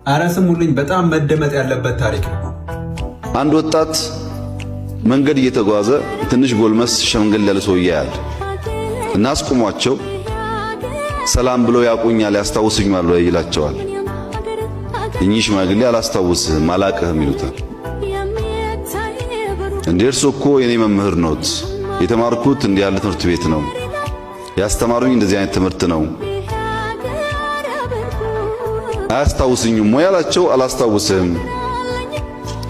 አረ ስሙልኝ፣ በጣም መደመጥ ያለበት ታሪክ ነው። አንድ ወጣት መንገድ እየተጓዘ ትንሽ ጎልመስ ሸምገል ያለ ሰው ያያል እና አስቁሟቸው ሰላም ብለው ያቁኛል ያስታውሱኛል ወይ ይላቸዋል። እኚህ ሽማግሌ አላስታውስህም አላቅህም ይሉታል። እንዴ እርሶ እኮ የኔ መምህር ኖት፣ የተማርኩት እንዲህ ያለ ትምህርት ቤት ነው፣ ያስተማሩኝ እንደዚህ አይነት ትምህርት ነው፣ አያስታውስኝም ወይ አላቸው። አላስታውስህም።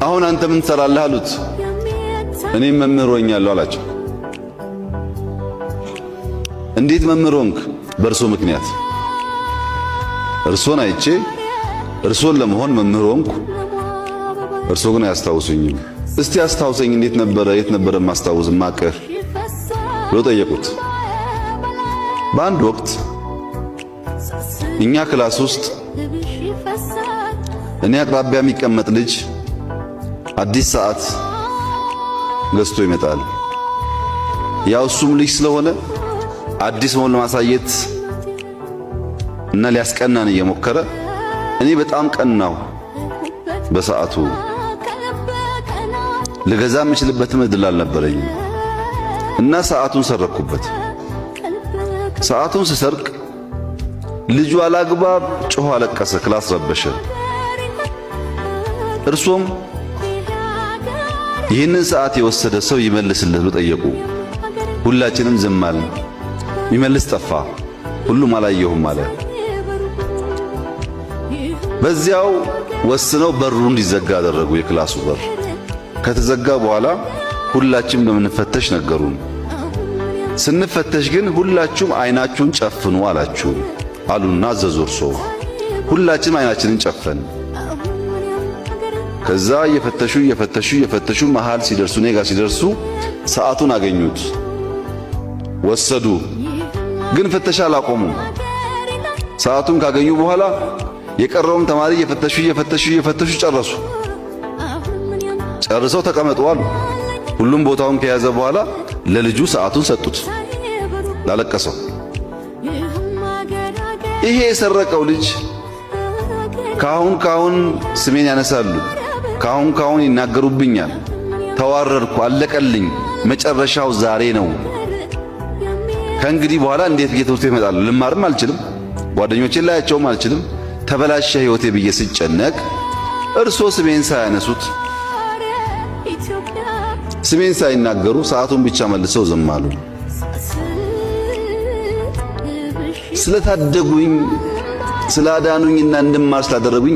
አሁን አንተ ምን ትሰራለህ አሉት። እኔም መምህር ሆኛለሁ አላቸው። እንዴት መምህር ሆንክ? በእርሶ ምክንያት እርሶን አይቼ እርሶን ለመሆን መምህር ሆንኩ። እርሶ ግን አያስታውሱኝም። እስቲ አስታውሰኝ፣ እንዴት ነበረ? የት ነበረ ማስታውስ ማቀህ ብሎ ጠየቁት። በአንድ ወቅት እኛ ክላስ ውስጥ እኔ አቅራቢያ የሚቀመጥ ልጅ አዲስ ሰዓት ገዝቶ ይመጣል። ያው እሱም ልጅ ስለሆነ አዲስ መሆኑን ለማሳየት እና ሊያስቀናን እየሞከረ እኔ በጣም ቀናው። በሰዓቱ ልገዛ የምችልበትም እድል አልነበረኝም እና ሰዓቱን ሰረኩበት። ሰዓቱን ስሰርቅ ልጁ አላግባብ ጮኸ፣ አለቀሰ፣ ክላስ ረበሸ። እርሶም ይህንን ሰዓት የወሰደ ሰው ይመልስልህ ብሎ ጠየቁ። ሁላችንም ዝም አልን። የሚመልስ ጠፋ። ሁሉም አላየሁም አለ። በዚያው ወስነው በሩ እንዲዘጋ አደረጉ። የክላሱ በር ከተዘጋ በኋላ ሁላችንም እንደምንፈተሽ ነገሩን። ስንፈተሽ ግን ሁላችሁም አይናችሁን ጨፍኑ አላችሁ አሉና አዘዙ። እርሶ ሁላችንም አይናችንን ጨፈን። ከዛ እየፈተሹ መሃል ሲደርሱ እኔ ጋር ሲደርሱ ሰዓቱን አገኙት፣ ወሰዱ። ግን ፍተሻ አላቆሙም። ሰዓቱን ካገኙ በኋላ የቀረውም ተማሪ እየፈተሹ ጨረሱ። ጨርሰው ተቀመጡ አሉ። ሁሉም ቦታውን ከያዘ በኋላ ለልጁ ሰዓቱን ሰጡት፣ ላለቀሰው። ይሄ የሰረቀው ልጅ ካሁን ስሜን ያነሳሉ፣ ካሁን ይናገሩብኛል፣ ተዋረድኩ፣ አለቀልኝ፣ መጨረሻው ዛሬ ነው፣ ከእንግዲህ በኋላ እንዴት ትምህርት ቤት እመጣለሁ? ልማርም አልችልም፣ ጓደኞቼን ላያቸውም አልችልም፣ ተበላሸ ሕይወቴ ብዬ ስጨነቅ እርሶ ስሜን ሳያነሱት ስሜን ሳይናገሩ ሰዓቱን ብቻ መልሰው ዝም አሉ። ስለታደጉኝ ስላዳኑኝና እንድማር ስላደረጉኝ